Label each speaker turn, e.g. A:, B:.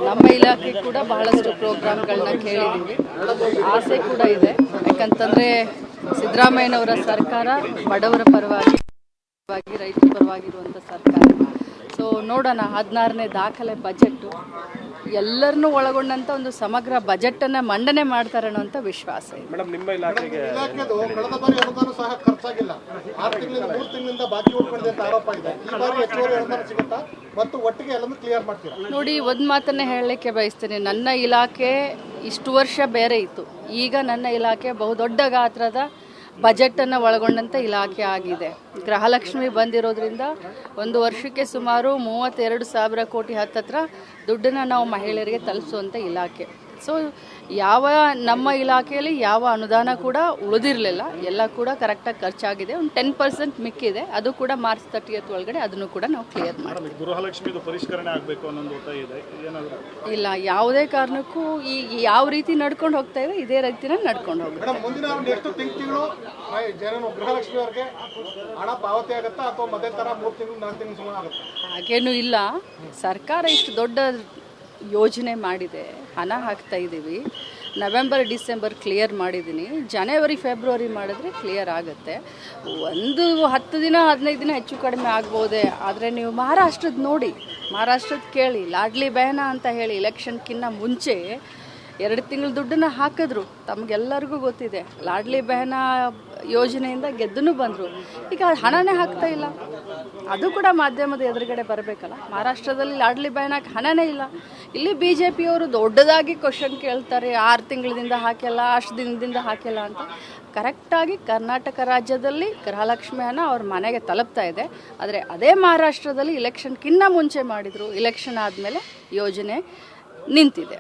A: ನಮ್ಮ ಇಲಾಖೆ ಕೂಡ ಬಹಳಷ್ಟು ಪ್ರೋಗ್ರಾಮ್ಗಳನ್ನ ಕೇಳಿದ್ದೀವಿ. ಆಸೆ ಕೂಡ ಇದೆ. ಯಾಕಂತಂದರೆ ಸಿದ್ದರಾಮಯ್ಯನವರ ಸರ್ಕಾರ ಬಡವರ ಪರವಾಗಿ ರೈತರ ಪರವಾಗಿರುವಂಥ ಸರ್ಕಾರ. ಸೊ ನೋಡೋಣ, 16ನೇ ದಾಖಲೆ ಬಜೆಟ್ಟು ಎಲ್ಲರನ್ನೂ ಒಳಗೊಂಡಂಥ ಒಂದು ಸಮಗ್ರ ಬಜೆಟನ್ನು ಮಂಡನೆ ಮಾಡ್ತಾರೆ ಅನ್ನೋಂಥ ವಿಶ್ವಾಸ ಇದೆ.
B: ಮೇಡಮ್, ನಿಮ್ಮ ಇಲಾಖೆಗೆ
C: ಕಳೆದ ಬಾರಿ ಅನುದಾನ ಸಹ ಖರ್ಚಾಗಿಲ್ಲ, 6 ತಿಂಗಳಿಂದ 3 ತಿಂಗಳಿಂದ ಬಾಕಿ ಉಳ್ಕೊಂಡಿದೆ ಅಂತ ಆರೋಪ ಇದೆ. ಈ ಬಾರಿ ಹೆಚ್ಚುವರಿ ಅನುದಾನ ಸಿಗುತ್ತಾ ಮತ್ತು ಒಟ್ಟಿಗೆ ಎಲ್ಲನೂ ಕ್ಲಿಯರ್ ಮಾಡ್ತೀರಾ?
A: ನೋಡಿ, ಒಂದು ಮಾತನ್ನೇ ಹೇಳಲಿಕ್ಕೆ ಬಯಸ್ತೀನಿ. ನನ್ನ ಇಲಾಖೆ ಇಷ್ಟು ವರ್ಷ ಬೇರೆ ಇತ್ತು. ಈಗ ನನ್ನ ಇಲಾಖೆ ಬಹುದೊಡ್ಡ ಗಾತ್ರದ ಬಜೆಟನ್ನು ಒಳಗೊಂಡಂಥ ಇಲಾಖೆ ಆಗಿದೆ. ಗೃಹಲಕ್ಷ್ಮಿ ಬಂದಿರೋದ್ರಿಂದ ಒಂದು ವರ್ಷಕ್ಕೆ ಸುಮಾರು 32,000 ಕೋಟಿ ಹತ್ತತ್ರ ದುಡ್ಡನ್ನು ನಾವು ಮಹಿಳೆಯರಿಗೆ ತಲುಪಿಸುವಂಥ ಇಲಾಖೆ. ಸೊ ನಮ್ಮ ಇಲಾಖೆಯಲ್ಲಿ ಯಾವ ಅನುದಾನ ಕೂಡ ಉಳಿದಿರಲಿಲ್ಲ, ಎಲ್ಲ ಕೂಡ ಕರೆಕ್ಟಾಗಿ ಖರ್ಚಾಗಿದೆ. ಒಂದು 10% ಮಿಕ್ಕಿದೆ, ಅದು ಕೂಡ ಮಾರ್ಚ್ 30th ಒಳಗಡೆ ಅದನ್ನು ಕೂಡ ನಾವು ಕ್ಲಿಯರ್ ಮಾಡ್ತೀವಿ.
B: ಗೃಹಲಕ್ಷ್ಮಿದು ಪರಿಷ್ಕರಣೆ ಆಗಬೇಕು ಅನ್ನೋ ಒತ್ತಾಯ ಇದೆ.
A: ಇಲ್ಲ, ಯಾವುದೇ ಕಾರಣಕ್ಕೂ ಯಾವ ರೀತಿ ನಡ್ಕೊಂಡು ಹೋಗ್ತಾ ಇದೆ ಇದೇ ರೀತಿನಲ್ಲಿ ನಡ್ಕೊಂಡು ಹೋಗುತ್ತೆ.
C: ಮುಂದಿನ ಎಷ್ಟು ತಿಂಗಳು ಗೃಹಲಕ್ಷ್ಮಿ ಅವರಿಗೆ ಹಣ ಪಾವತಿ ಆಗುತ್ತಾ ಅಥವಾ ಮಧ್ಯ ತರ 3 ತಿಂಗಳು 4 ತಿಂಗಳು ಸುಮಾರು ಆಗುತ್ತೆ?
A: ಹಾಗೇನೂ ಇಲ್ಲ. ಸರ್ಕಾರ ಇಷ್ಟು ದೊಡ್ಡ ಯೋಜನೆ ಮಾಡಿದೆ, ಹಣ ಹಾಕ್ತಾ ಇದ್ದೀವಿ. ನವೆಂಬರ್ ಡಿಸೆಂಬರ್ ಕ್ಲಿಯರ್ ಮಾಡಿದ್ದೀನಿ. ಜನವರಿ ಫೆಬ್ರವರಿ ಮಾಡಿದ್ರೆ ಕ್ಲಿಯರ್ ಆಗುತ್ತೆ. ಒಂದು 10 ದಿನ 15 ದಿನ ಹೆಚ್ಚು ಕಡಿಮೆ ಆಗ್ಬೋದೆ. ಆದರೆ ನೀವು ಮಹಾರಾಷ್ಟ್ರದ್ದು ನೋಡಿ, ಮಹಾರಾಷ್ಟ್ರದ್ದು ಕೇಳಿ. ಲಾಡ್ಲಿ ಬೆಹನ ಅಂತ ಹೇಳಿ ಇಲೆಕ್ಷನ್ಕಿನ್ನ ಮುಂಚೆ 2 ತಿಂಗಳ ದುಡ್ಡನ್ನು ಹಾಕಿದ್ರು. ತಮಗೆಲ್ಲರಿಗೂ ಗೊತ್ತಿದೆ. ಲಾಡ್ಲಿ ಬೆಹನ ಯೋಜನೆಯಿಂದ ಗೆದ್ದೂ ಬಂದರು. ಈಗ ಹಣನೇ ಹಾಕ್ತಾ ಇಲ್ಲ. ಅದು ಕೂಡ ಮಾಧ್ಯಮದ ಎದುರುಗಡೆ ಬರಬೇಕಲ್ಲ. ಮಹಾರಾಷ್ಟ್ರದಲ್ಲಿ ಲಾಡ್ಲಿ ಬೆಹನಕ್ಕೆ ಹಣನೇ ಇಲ್ಲ. ಇಲ್ಲಿ BJPಯವರು ದೊಡ್ಡದಾಗಿ ಕ್ವಶನ್ ಕೇಳ್ತಾರೆ, 6 ತಿಂಗಳಿಂದ ಹಾಕಿಲ್ಲ, ಅಷ್ಟು ದಿನದಿಂದ ಹಾಕಿಲ್ಲ ಅಂತ. ಕರೆಕ್ಟಾಗಿ ಕರ್ನಾಟಕ ರಾಜ್ಯದಲ್ಲಿ ಗೃಹಲಕ್ಷ್ಮಿ ಹಣ ಅವ್ರ ಮನೆಗೆ ತಲುಪ್ತಾ ಇದೆ. ಆದರೆ ಅದೇ ಮಹಾರಾಷ್ಟ್ರದಲ್ಲಿ ಇಲೆಕ್ಷನ್ಕಿನ್ನ ಮುಂಚೆ ಮಾಡಿದರು. ಇಲೆಕ್ಷನ್ ಆದಮೇಲೆ ಯೋಜನೆ ನಿಂತಿದೆ.